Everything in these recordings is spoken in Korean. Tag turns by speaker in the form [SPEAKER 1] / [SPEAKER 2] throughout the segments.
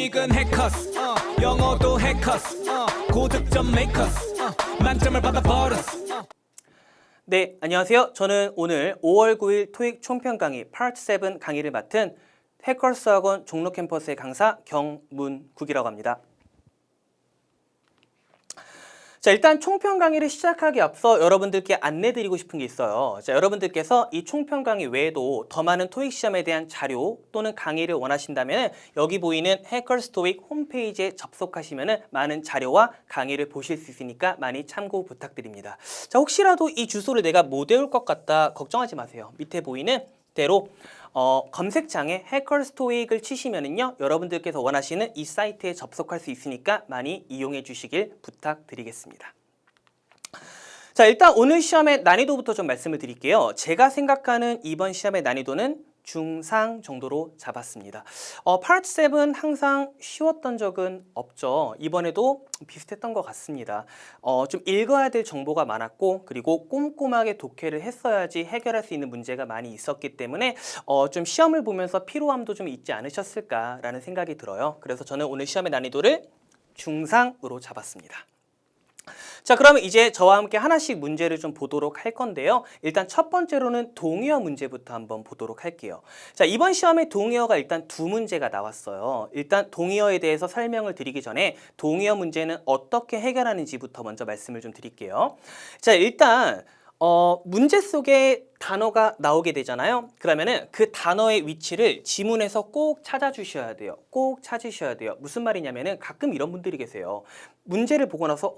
[SPEAKER 1] 토익은 해커스 영어도 해커스 고득점 메이커스 만점을 받아버렸어.
[SPEAKER 2] 네, 안녕하세요. 저는 오늘 5월 9일 토익 총평 강의 파트 7 강의를 맡은 해커스 학원 종로 캠퍼스의 강사 경문국이라고 합니다. 자, 일단 총평 강의를 시작하기 앞서 여러분들께 안내드리고 싶은 게 있어요. 자, 여러분들께서 이 총평 강의 외에도 더 많은 토익 시험에 대한 자료 또는 강의를 원하신다면 여기 보이는 해커스 토익 홈페이지에 접속하시면 많은 자료와 강의를 보실 수 있으니까 많이 참고 부탁드립니다. 자, 혹시라도 이 주소를 내가 못 외울 것 같다 걱정하지 마세요. 밑에 보이는 대로 검색창에 해커스 토익을 치시면은요, 여러분들께서 원하시는 이 사이트에 접속할 수 있으니까 많이 이용해 주시길 부탁드리겠습니다. 자, 일단 오늘 시험의 난이도부터 좀 말씀을 드릴게요. 제가 생각하는 이번 시험의 난이도는 중상 정도로 잡았습니다. 파트 7 항상 쉬웠던 적은 없죠. 이번에도 비슷했던 것 같습니다. 좀 읽어야 될 정보가 많았고, 그리고 꼼꼼하게 독해를 했어야지 해결할 수 있는 문제가 많이 있었기 때문에 좀 시험을 보면서 피로함도 좀 있지 않으셨을까라는 생각이 들어요. 그래서 저는 오늘 시험의 난이도를 중상으로 잡았습니다. 자, 그러면 이제 저와 함께 하나씩 문제를 좀 보도록 할 건데요. 일단 첫 번째로는 동의어 문제부터 한번 보도록 할게요. 자, 이번 시험에 동의어가 일단 두 문제가 나왔어요. 일단 동의어에 대해서 설명을 드리기 전에 동의어 문제는 어떻게 해결하는지부터 먼저 말씀을 좀 드릴게요. 자, 일단 문제 속에 단어가 나오게 되잖아요. 그러면은 그 단어의 위치를 지문에서 꼭 찾아주셔야 돼요. 꼭 찾으셔야 돼요. 무슨 말이냐면은 가끔 이런 분들이 계세요. 문제를 보고 나서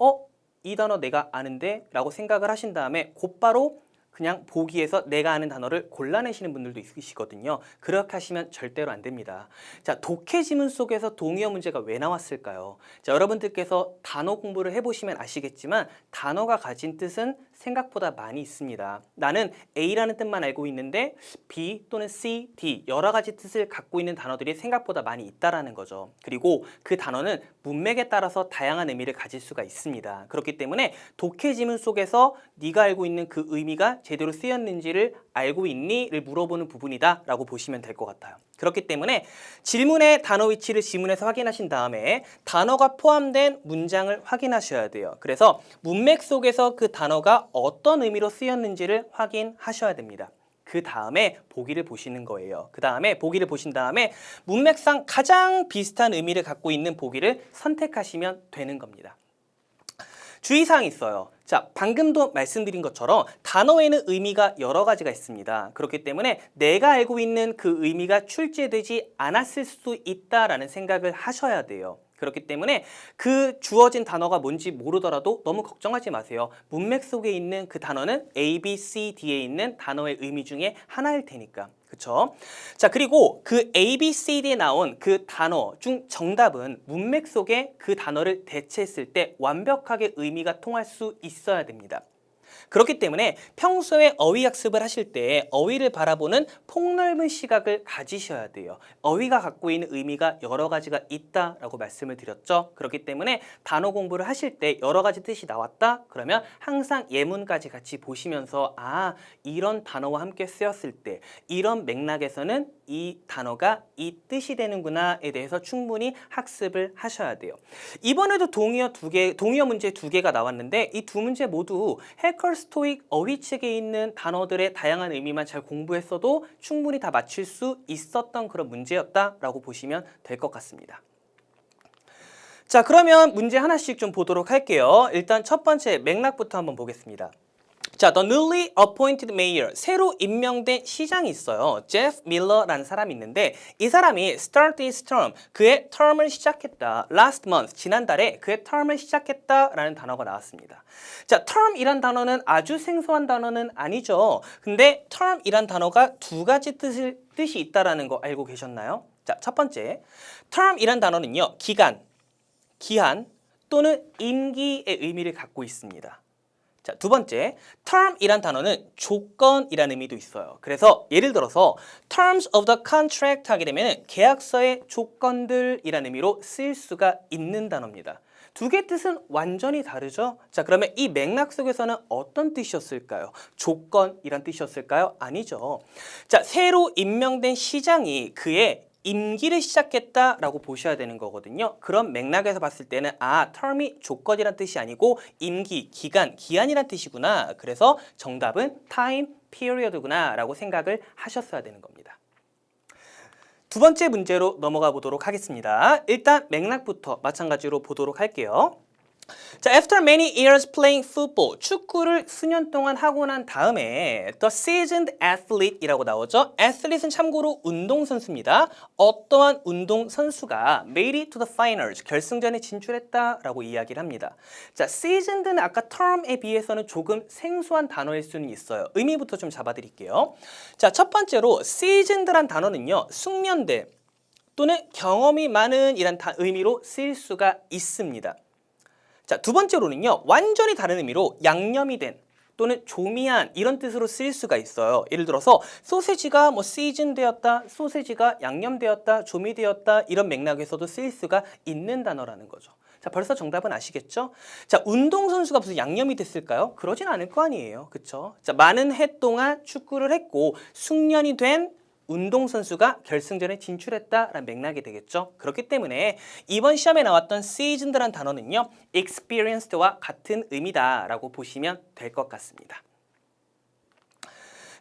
[SPEAKER 2] 이 단어 내가 아는데? 라고 생각을 하신 다음에 곧바로 그냥 보기에서 내가 아는 단어를 골라내시는 분들도 있으시거든요. 그렇게 하시면 절대로 안 됩니다. 자, 독해 지문 속에서 동의어 문제가 왜 나왔을까요? 자, 여러분들께서 단어 공부를 해보시면 아시겠지만 단어가 가진 뜻은 생각보다 많이 있습니다. 나는 A라는 뜻만 알고 있는데 B 또는 C, D 여러 가지 뜻을 갖고 있는 단어들이 생각보다 많이 있다라는 거죠. 그리고 그 단어는 문맥에 따라서 다양한 의미를 가질 수가 있습니다. 그렇기 때문에 독해 지문 속에서 네가 알고 있는 그 의미가 제대로 쓰였는지를 알고 있니?를 물어보는 부분이다 라고 보시면 될 것 같아요. 그렇기 때문에 질문의 단어 위치를 지문에서 확인하신 다음에 단어가 포함된 문장을 확인하셔야 돼요. 그래서 문맥 속에서 그 단어가 어떤 의미로 쓰였는지를 확인하셔야 됩니다. 그 다음에 보기를 보시는 거예요. 그 다음에 보기를 보신 다음에 문맥상 가장 비슷한 의미를 갖고 있는 보기를 선택하시면 되는 겁니다. 주의사항이 있어요. 자, 방금도 말씀드린 것처럼 단어에는 의미가 여러 가지가 있습니다. 그렇기 때문에 내가 알고 있는 그 의미가 출제되지 않았을 수도 있다라는 생각을 하셔야 돼요. 그렇기 때문에 그 주어진 단어가 뭔지 모르더라도 너무 걱정하지 마세요. 문맥 속에 있는 그 단어는 A, B, C, D에 있는 단어의 의미 중에 하나일 테니까. 그쵸? 자, 그리고 그 A, B, C, D에 나온 그 단어 중 정답은 문맥 속에 그 단어를 대체했을 때 완벽하게 의미가 통할 수 있어야 됩니다. 그렇기 때문에 평소에 어휘 학습을 하실 때 어휘를 바라보는 폭넓은 시각을 가지셔야 돼요. 어휘가 갖고 있는 의미가 여러 가지가 있다라고 말씀을 드렸죠. 그렇기 때문에 단어 공부를 하실 때 여러 가지 뜻이 나왔다? 그러면 항상 예문까지 같이 보시면서 이런 단어와 함께 쓰였을 때 이런 맥락에서는 이 단어가 이 뜻이 되는구나에 대해서 충분히 학습을 하셔야 돼요. 이번에도 동의어 문제 두 개가 나왔는데 이 두 문제 모두 해커스 토익 어휘책에 있는 단어들의 다양한 의미만 잘 공부했어도 충분히 다 맞출 수 있었던 그런 문제였다라고 보시면 될 것 같습니다. 자, 그러면 문제 하나씩 좀 보도록 할게요. 일단 첫 번째 맥락부터 한번 보겠습니다. 자, the newly appointed mayor, 새로 임명된 시장이 있어요. 제프 밀러라는 사람이 있는데 이 사람이 start his term, 그의 term을 시작했다. last month, 지난달에 그의 term을 시작했다라는 단어가 나왔습니다. 자, term이란 단어는 아주 생소한 단어는 아니죠. 근데 term이란 단어가 두 가지 뜻이 있다라는 거 알고 계셨나요? 자, 첫 번째, term이란 단어는요, 기간, 기한 또는 임기의 의미를 갖고 있습니다. 자, 두 번째, term이란 단어는 조건이라는 의미도 있어요. 그래서 예를 들어서 terms of the contract 하게 되면 계약서의 조건들이라는 의미로 쓰일 수가 있는 단어입니다. 두 개의 뜻은 완전히 다르죠? 자, 그러면 이 맥락 속에서는 어떤 뜻이었을까요? 조건이란 뜻이었을까요? 아니죠. 자, 새로 임명된 시장이 그의 임기를 시작했다라고 보셔야 되는 거거든요. 그런 맥락에서 봤을 때는 term이 조건이란 뜻이 아니고 임기, 기간, 기한이란 뜻이구나. 그래서 정답은 time period구나 라고 생각을 하셨어야 되는 겁니다. 두 번째 문제로 넘어가 보도록 하겠습니다. 일단 맥락부터 마찬가지로 보도록 할게요. 자, after many years playing football, 축구를 수년 동안 하고 난 다음에 the seasoned athlete이라고 나오죠. athlete은 참고로 운동선수입니다. 어떠한 운동선수가 made it to the finals, 결승전에 진출했다라고 이야기를 합니다. 자, seasoned는 아까 term에 비해서는 조금 생소한 단어일 수는 있어요. 의미부터 좀 잡아드릴게요. 자, 첫 번째로 seasoned란 단어는요, 숙련된 또는 경험이 많은 이란 의미로 쓰일 수가 있습니다. 자, 두 번째로는요, 완전히 다른 의미로 양념이 된 또는 조미한 이런 뜻으로 쓰일 수가 있어요. 예를 들어서 소세지가 시즌되었다, 소세지가 양념되었다, 조미되었다 이런 맥락에서도 쓰일 수가 있는 단어라는 거죠. 자, 벌써 정답은 아시겠죠? 자, 운동선수가 무슨 양념이 됐을까요? 그러진 않을 거 아니에요. 그쵸? 자, 많은 해 동안 축구를 했고 숙련이 된 운동선수가 결승전에 진출했다라는 맥락이 되겠죠. 그렇기 때문에 이번 시험에 나왔던 seasoned란 단어는요, experienced와 같은 의미다라고 보시면 될 것 같습니다.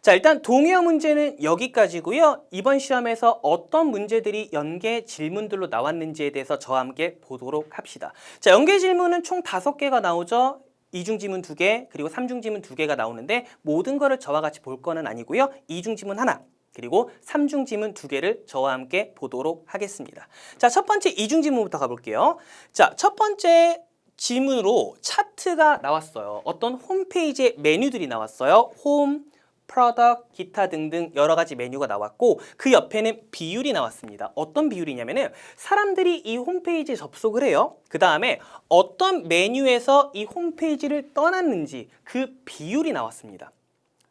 [SPEAKER 2] 자, 일단 동의어 문제는 여기까지고요. 이번 시험에서 어떤 문제들이 연계 질문들로 나왔는지에 대해서 저와 함께 보도록 합시다. 자, 연계 질문은 총 5개가 나오죠. 이중지문 2개, 그리고 삼중지문 2개가 나오는데 모든 거를 저와 같이 볼 거는 아니고요. 이중지문 하나, 그리고 삼중지문 2개를 저와 함께 보도록 하겠습니다. 자, 첫 번째 이중지문부터 가볼게요. 자, 첫 번째 지문으로 차트가 나왔어요. 어떤 홈페이지의 메뉴들이 나왔어요. 홈, 프로덕트, 기타 등등 여러 가지 메뉴가 나왔고 그 옆에는 비율이 나왔습니다. 어떤 비율이냐면은 사람들이 이 홈페이지에 접속을 해요. 그 다음에 어떤 메뉴에서 이 홈페이지를 떠났는지 그 비율이 나왔습니다.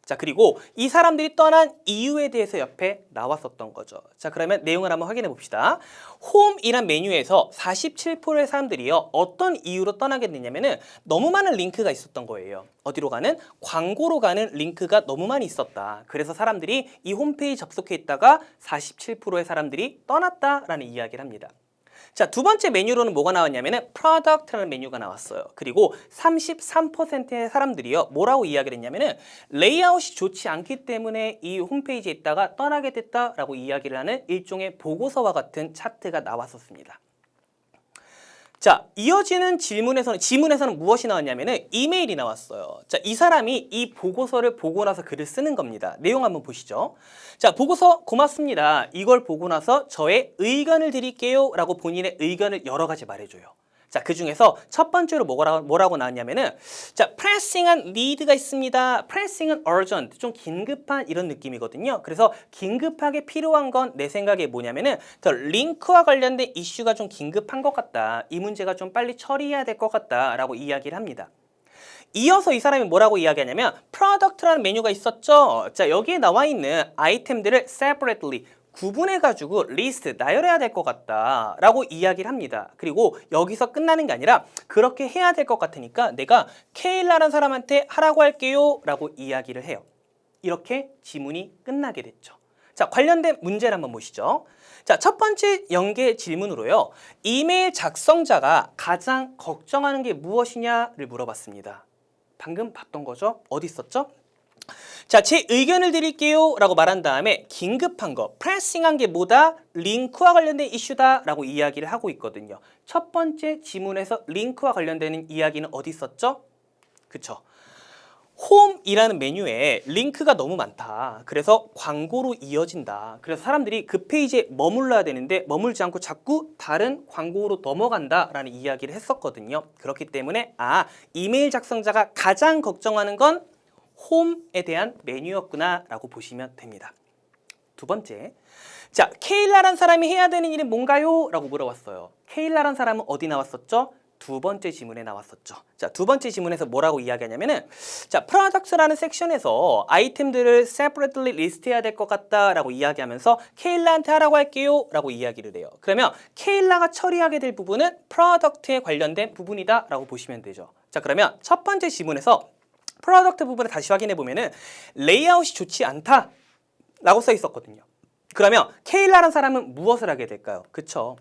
[SPEAKER 2] 자, 그리고 이 사람들이 떠난 이유에 대해서 옆에 나왔었던 거죠. 자, 그러면 내용을 한번 확인해 봅시다. 홈이란 메뉴에서 47%의 사람들이요, 어떤 이유로 떠나게 됐냐면은 너무 많은 링크가 있었던 거예요. 어디로 가는? 광고로 가는 링크가 너무 많이 있었다. 그래서 사람들이 이 홈페이지 접속해 있다가 47%의 사람들이 떠났다라는 이야기를 합니다. 자, 두 번째 메뉴로는 뭐가 나왔냐면은 product라는 메뉴가 나왔어요. 그리고 33%의 사람들이요, 뭐라고 이야기를 했냐면은 레이아웃이 좋지 않기 때문에 이 홈페이지에 있다가 떠나게 됐다라고 이야기를 하는 일종의 보고서와 같은 차트가 나왔었습니다. 자, 이어지는 지문에서는 무엇이 나왔냐면은 이메일이 나왔어요. 자, 이 사람이 이 보고서를 보고 나서 글을 쓰는 겁니다. 내용 한번 보시죠. 자, 보고서 고맙습니다. 이걸 보고 나서 저의 의견을 드릴게요 라고 본인의 의견을 여러 가지 말해줘요. 자, 그 중에서 첫 번째로 뭐라고 나왔냐면은, 자, pressing한 need가 있습니다. pressing은 urgent, 좀 긴급한 이런 느낌이거든요. 그래서 긴급하게 필요한 건 내 생각에 뭐냐면은 더 링크와 관련된 이슈가 좀 긴급한 것 같다. 이 문제가 좀 빨리 처리해야 될 것 같다라고 이야기를 합니다. 이어서 이 사람이 뭐라고 이야기하냐면 product라는 메뉴가 있었죠. 자, 여기에 나와 있는 아이템들을 separately 구분해가지고 리스트 나열해야 될 것 같다라고 이야기를 합니다. 그리고 여기서 끝나는 게 아니라 그렇게 해야 될 것 같으니까 내가 케일라라는 사람한테 하라고 할게요 라고 이야기를 해요. 이렇게 지문이 끝나게 됐죠. 자, 관련된 문제를 한번 보시죠. 자, 첫 번째 연계 질문으로요, 이메일 작성자가 가장 걱정하는 게 무엇이냐를 물어봤습니다. 방금 봤던 거죠? 어디 있었죠? 자, 제 의견을 드릴게요 라고 말한 다음에 긴급한 거, 프레싱한 게 뭐다? 링크와 관련된 이슈다 라고 이야기를 하고 있거든요. 첫 번째 지문에서 링크와 관련되는 이야기는 어디 있었죠? 그쵸? 홈이라는 메뉴에 링크가 너무 많다. 그래서 광고로 이어진다. 그래서 사람들이 그 페이지에 머물러야 되는데 머물지 않고 자꾸 다른 광고로 넘어간다라는 이야기를 했었거든요. 그렇기 때문에 이메일 작성자가 가장 걱정하는 건 홈에 대한 메뉴였구나 라고 보시면 됩니다. 두 번째, 자, 케일라란 사람이 해야 되는 일은 뭔가요? 라고 물어봤어요. 케일라란 사람은 어디 나왔었죠? 두 번째 지문에 나왔었죠. 자, 두 번째 지문에서 뭐라고 이야기하냐면은, 자, products라는 섹션에서 아이템들을 separately 리스트해야 될 것 같다라고 이야기하면서 케일라한테 하라고 할게요 라고 이야기를 해요. 그러면 케일라가 처리하게 될 부분은 product에 관련된 부분이다 라고 보시면 되죠. 자, 그러면 첫 번째 지문에서 프로덕트 부분을 다시 확인해 보면은 레이아웃이 좋지 않다 라고 써 있었거든요. 그러면 케일라라는 사람은 무엇을 하게 될까요? 그쵸?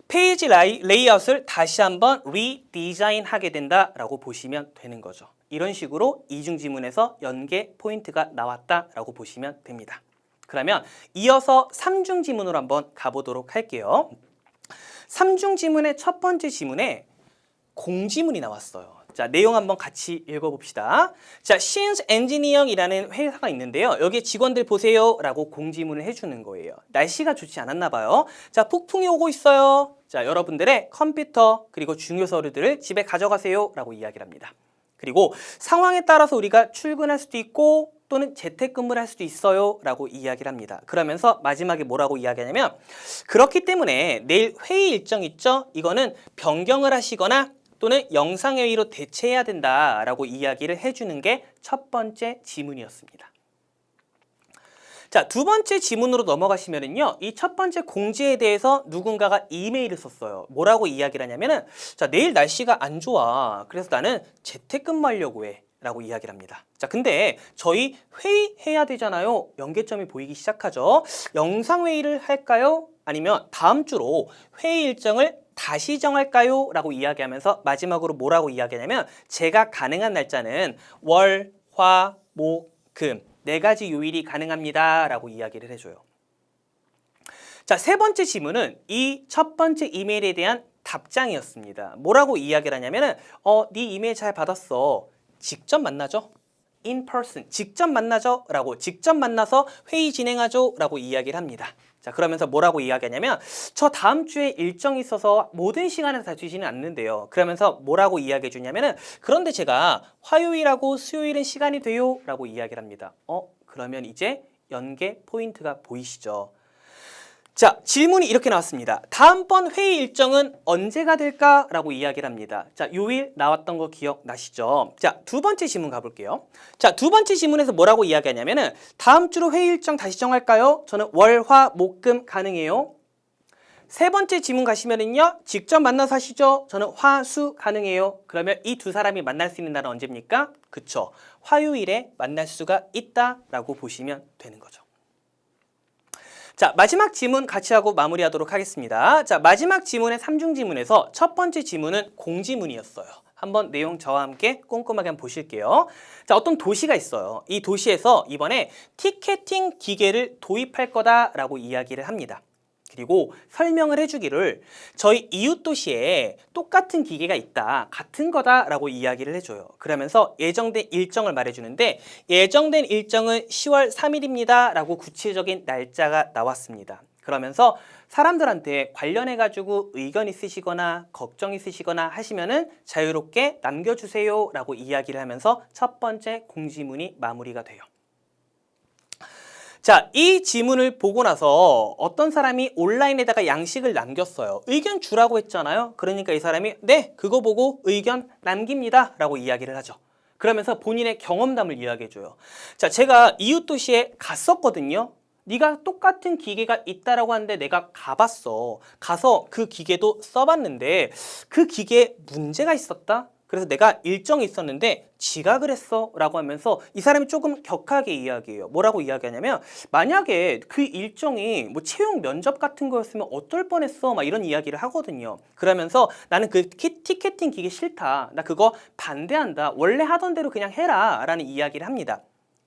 [SPEAKER 2] 페이지 레이아웃을 다시 한번 리디자인 하게 된다라고 보시면 되는 거죠. 이런 식으로 이중지문에서 연계 포인트가 나왔다라고 보시면 됩니다. 그러면 이어서 삼중지문으로 한번 가보도록 할게요. 삼중지문의 첫 번째 지문에 공지문이 나왔어요. 자, 내용 한번 같이 읽어봅시다. 자, 신스 엔지니어이라는 회사가 있는데요. 여기 직원들 보세요 라고 공지문을 해주는 거예요. 날씨가 좋지 않았나 봐요. 자, 폭풍이 오고 있어요. 자, 여러분들의 컴퓨터 그리고 중요 서류들을 집에 가져가세요 라고 이야기를 합니다. 그리고 상황에 따라서 우리가 출근할 수도 있고 또는 재택근무를 할 수도 있어요 라고 이야기를 합니다. 그러면서 마지막에 뭐라고 이야기하냐면 그렇기 때문에 내일 회의 일정 있죠? 이거는 변경을 하시거나 또는 영상회의로 대체해야 된다라고 이야기를 해주는 게 첫 번째 지문이었습니다. 자, 두 번째 지문으로 넘어가시면은요, 이 첫 번째 공지에 대해서 누군가가 이메일을 썼어요. 뭐라고 이야기를 하냐면은, 자, 내일 날씨가 안 좋아. 그래서 나는 재택근무하려고 해. 라고 이야기를 합니다. 자, 근데 저희 회의해야 되잖아요. 연계점이 보이기 시작하죠. 영상회의를 할까요? 아니면 다음 주로 회의 일정을 다시 정할까요? 라고 이야기하면서 마지막으로 뭐라고 이야기하냐면 제가 가능한 날짜는 월, 화, 목, 금 4가지 요일이 가능합니다. 라고 이야기를 해줘요. 자, 세 번째 지문은 이 첫 번째 이메일에 대한 답장이었습니다. 뭐라고 이야기를 하냐면은 네 이메일 잘 받았어. 직접 만나죠? in person, 직접 만나죠? 라고 직접 만나서 회의 진행하죠? 라고 이야기를 합니다. 자, 그러면서 뭐라고 이야기하냐면 저 다음 주에 일정이 있어서 모든 시간을 다 주지는 않는데요. 그러면서 뭐라고 이야기해 주냐면은 그런데 제가 화요일하고 수요일은 시간이 돼요? 라고 이야기를 합니다. 그러면 이제 연계 포인트가 보이시죠? 자, 질문이 이렇게 나왔습니다. 다음번 회의 일정은 언제가 될까? 라고 이야기를 합니다. 자, 요일 나왔던 거 기억나시죠? 자, 두 번째 질문 가볼게요. 자, 두 번째 질문에서 뭐라고 이야기하냐면은 다음 주로 회의 일정 다시 정할까요? 저는 월, 화, 목, 금 가능해요. 세 번째 질문 가시면은요, 직접 만나서 하시죠? 저는 화, 수 가능해요. 그러면 이 두 사람이 만날 수 있는 날은 언제입니까? 그쵸. 화요일에 만날 수가 있다라고 보시면 되는 거죠. 자, 마지막 지문 같이 하고 마무리하도록 하겠습니다. 자, 마지막 지문의 삼중 지문에서 첫 번째 지문은 공지문이었어요. 한번 내용 저와 함께 꼼꼼하게 한번 보실게요. 자, 어떤 도시가 있어요. 이 도시에서 이번에 티켓팅 기계를 도입할 거다라고 이야기를 합니다. 그리고 설명을 해주기를 저희 이웃 도시에 똑같은 기계가 있다, 같은 거다라고 이야기를 해줘요. 그러면서 예정된 일정을 말해주는데 예정된 일정은 10월 3일입니다 라고 구체적인 날짜가 나왔습니다. 그러면서 사람들한테 관련해가지고 의견 있으시거나 걱정 있으시거나 하시면은 자유롭게 남겨주세요 라고 이야기를 하면서 첫 번째 공지문이 마무리가 돼요. 자, 이 지문을 보고 나서 어떤 사람이 온라인에다가 양식을 남겼어요. 의견 주라고 했잖아요. 그러니까 이 사람이 네, 그거 보고 의견 남깁니다 라고 이야기를 하죠. 그러면서 본인의 경험담을 이야기해줘요. 자, 제가 이웃 도시에 갔었거든요. 네가 똑같은 기계가 있다라고 하는데 내가 가봤어. 가서 그 기계도 써봤는데 그 기계에 문제가 있었다. 그래서 내가 일정이 있었는데 지각을 했어 라고 하면서 이 사람이 조금 격하게 이야기해요. 뭐라고 이야기하냐면 만약에 그 일정이 뭐 채용 면접 같은 거였으면 어떨 뻔했어 막 이런 이야기를 하거든요. 그러면서 나는 그 티켓팅 기계 싫다. 나 그거 반대한다. 원래 하던 대로 그냥 해라 라는 이야기를 합니다.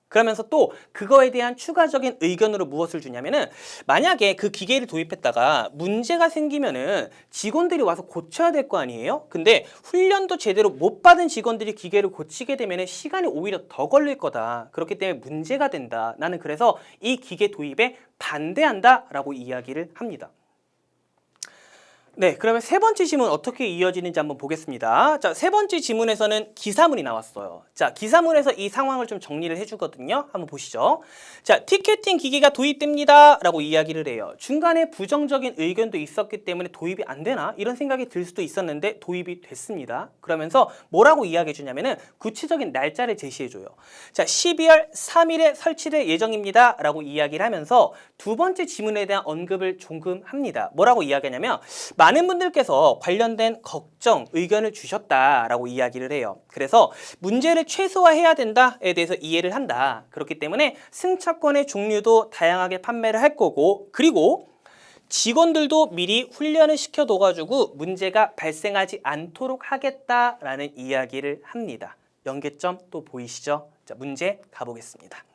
[SPEAKER 2] 그러면서 또 그거에 대한 추가적인 의견으로 무엇을 주냐면은 만약에 그 기계를 도입했다가 문제가 생기면은 직원들이 와서 고쳐야 될 거 아니에요? 근데 훈련도 제대로 못 받은 직원들이 기계를 고치게 되면은 시간이 오히려 더 걸릴 거다. 그렇기 때문에 문제가 된다. 나는 그래서 이 기계 도입에 반대한다 라고 이야기를 합니다. 네, 그러면 세 번째 지문 어떻게 이어지는지 한번 보겠습니다. 자, 세 번째 지문에서는 기사문이 나왔어요. 자, 기사문에서 이 상황을 좀 정리를 해주거든요. 한번 보시죠. 자, 티켓팅 기기가 도입됩니다 라고 이야기를 해요. 중간에 부정적인 의견도 있었기 때문에 도입이 안 되나? 이런 생각이 들 수도 있었는데 도입이 됐습니다. 그러면서 뭐라고 이야기해 주냐면은 구체적인 날짜를 제시해줘요. 자, 12월 3일에 설치될 예정입니다 라고 이야기를 하면서 두 번째 지문에 대한 언급을 조금 합니다. 뭐라고 이야기하냐면 많은 분들께서 관련된 걱정, 의견을 주셨다라고 이야기를 해요. 그래서 문제를 최소화해야 된다에 대해서 이해를 한다. 그렇기 때문에 승차권의 종류도 다양하게 판매를 할 거고, 그리고 직원들도 미리 훈련을 시켜둬가지고 문제가 발생하지 않도록 하겠다라는 이야기를 합니다. 연계점 또 보이시죠? 자, 문제 가보겠습니다.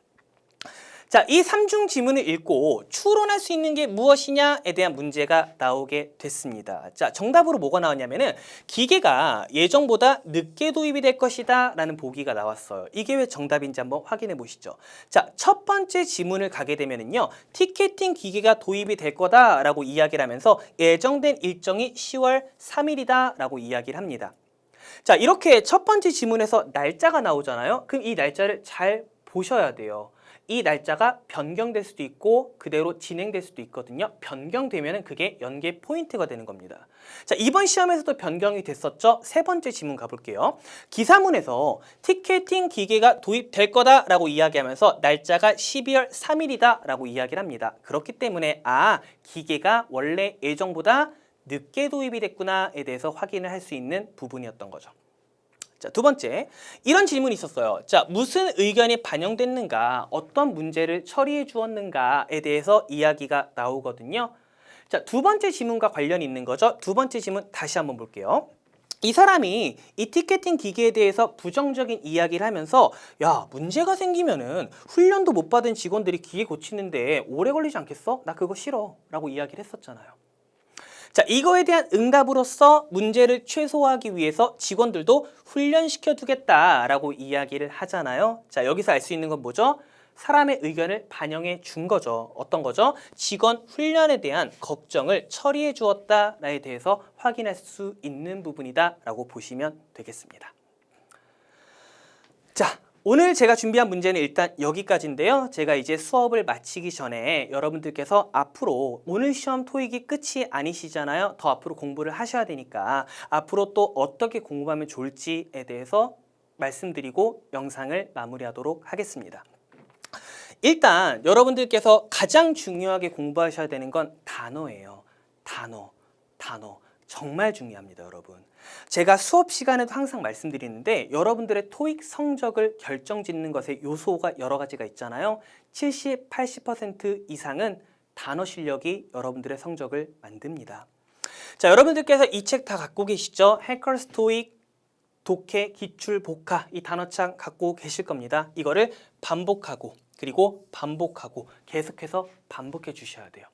[SPEAKER 2] 자, 이 삼중 지문을 읽고 추론할 수 있는 게 무엇이냐에 대한 문제가 나오게 됐습니다. 자, 정답으로 뭐가 나왔냐면은 기계가 예정보다 늦게 도입이 될 것이다 라는 보기가 나왔어요. 이게 왜 정답인지 한번 확인해 보시죠. 자, 첫 번째 지문을 가게 되면은요, 티켓팅 기계가 도입이 될 거다라고 이야기를 하면서 예정된 일정이 10월 3일이다 라고 이야기를 합니다. 자, 이렇게 첫 번째 지문에서 날짜가 나오잖아요. 그럼 이 날짜를 잘 보셔야 돼요. 이 날짜가 변경될 수도 있고 그대로 진행될 수도 있거든요. 변경되면 그게 연계 포인트가 되는 겁니다. 자, 이번 시험에서도 변경이 됐었죠. 세 번째 지문 가볼게요. 기사문에서 티켓팅 기계가 도입될 거다라고 이야기하면서 날짜가 12월 3일이다 라고 이야기를 합니다. 그렇기 때문에 기계가 원래 예정보다 늦게 도입이 됐구나에 대해서 확인을 할 수 있는 부분이었던 거죠. 자, 두 번째, 이런 질문이 있었어요. 자, 무슨 의견이 반영됐는가, 어떤 문제를 처리해 주었는가에 대해서 이야기가 나오거든요. 자, 두 번째 질문과 관련이 있는 거죠. 두 번째 질문 다시 한번 볼게요. 이 사람이 이 티켓팅 기계에 대해서 부정적인 이야기를 하면서 야, 문제가 생기면은 훈련도 못 받은 직원들이 기계 고치는데 오래 걸리지 않겠어? 나 그거 싫어 라고 이야기를 했었잖아요. 자, 이거에 대한 응답으로서 문제를 최소화하기 위해서 직원들도 훈련시켜 두겠다라고 이야기를 하잖아요. 자, 여기서 알 수 있는 건 뭐죠? 사람의 의견을 반영해 준 거죠. 어떤 거죠? 직원 훈련에 대한 걱정을 처리해 주었다에 대해서 확인할 수 있는 부분이다라고 보시면 되겠습니다. 자, 오늘 제가 준비한 문제는 일단 여기까지인데요. 제가 이제 수업을 마치기 전에 여러분들께서 앞으로 오늘 시험 토익이 끝이 아니시잖아요. 더 앞으로 공부를 하셔야 되니까 앞으로 또 어떻게 공부하면 좋을지에 대해서 말씀드리고 영상을 마무리하도록 하겠습니다. 일단 여러분들께서 가장 중요하게 공부하셔야 되는 건 단어예요. 단어. 정말 중요합니다, 여러분. 제가 수업 시간에도 항상 말씀드리는데 여러분들의 토익 성적을 결정짓는 것에 요소가 여러 가지가 있잖아요. 70, 80% 이상은 단어 실력이 여러분들의 성적을 만듭니다. 자, 여러분들께서 이 책 다 갖고 계시죠? 해커스 토익, 독해, 기출, 복화 이 단어창 갖고 계실 겁니다. 이거를 반복하고 그리고 반복하고 계속해서 반복해 주셔야 돼요.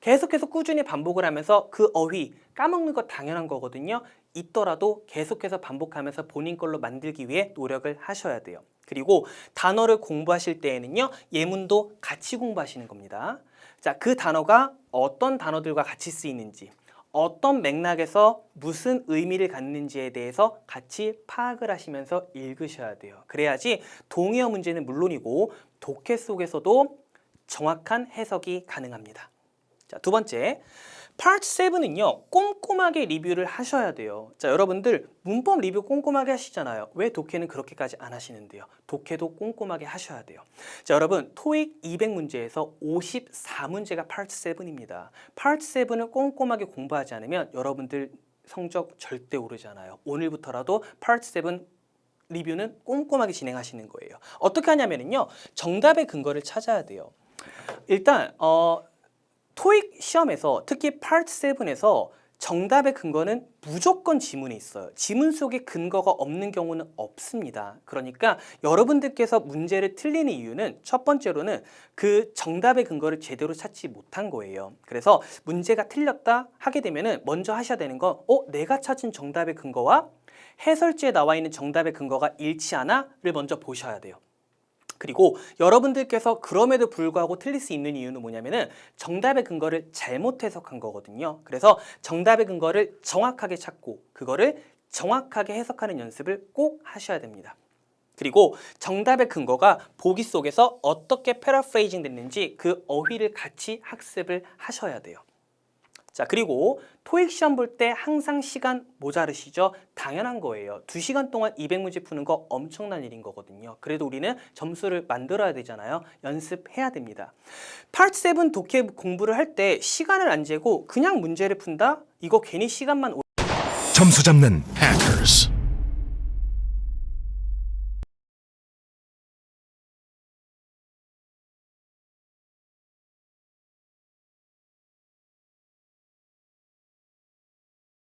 [SPEAKER 2] 계속해서 꾸준히 반복을 하면서 그 어휘 까먹는 거 당연한 거거든요. 있더라도 계속해서 반복하면서 본인 걸로 만들기 위해 노력을 하셔야 돼요. 그리고 단어를 공부하실 때에는요, 예문도 같이 공부하시는 겁니다. 자, 그 단어가 어떤 단어들과 같이 쓰이는지, 어떤 맥락에서 무슨 의미를 갖는지에 대해서 같이 파악을 하시면서 읽으셔야 돼요. 그래야지 동의어 문제는 물론이고 독해 속에서도 정확한 해석이 가능합니다. 자, 두 번째, 파트 7은요 꼼꼼하게 리뷰를 하셔야 돼요. 자, 여러분들 문법 리뷰 꼼꼼하게 하시잖아요. 왜 독해는 그렇게까지 안 하시는데요? 독해도 꼼꼼하게 하셔야 돼요. 자, 여러분 토익 200문제에서 54문제가 파트 7입니다. 파트 7을 꼼꼼하게 공부하지 않으면 여러분들 성적 절대 오르지 않아요. 오늘부터라도 파트 7 리뷰는 꼼꼼하게 진행하시는 거예요. 어떻게 하냐면요, 정답의 근거를 찾아야 돼요. 일단 토익 시험에서 특히 파트 7에서 정답의 근거는 무조건 지문에 있어요. 지문 속에 근거가 없는 경우는 없습니다. 그러니까 여러분들께서 문제를 틀리는 이유는 첫 번째로는 그 정답의 근거를 제대로 찾지 못한 거예요. 그래서 문제가 틀렸다 하게 되면은 먼저 하셔야 되는 건 내가 찾은 정답의 근거와 해설지에 나와 있는 정답의 근거가 일치하나를 먼저 보셔야 돼요. 그리고 여러분들께서 그럼에도 불구하고 틀릴 수 있는 이유는 뭐냐면은 정답의 근거를 잘못 해석한 거거든요. 그래서 정답의 근거를 정확하게 찾고 그거를 정확하게 해석하는 연습을 꼭 하셔야 됩니다. 그리고 정답의 근거가 보기 속에서 어떻게 패러프레이징 됐는지 그 어휘를 같이 학습을 하셔야 돼요. 자, 그리고 토익 시험 볼 때 항상 시간 모자르시죠? 당연한 거예요. 2시간 동안 200문제 푸는 거 엄청난 일인 거거든요. 그래도 우리는 점수를 만들어야 되잖아요. 연습해야 됩니다. 파트 7 독해 공부를 할 때 시간을 안 재고 그냥 문제를 푼다? 이거 괜히 시간만
[SPEAKER 3] 점수 잡는 hackers.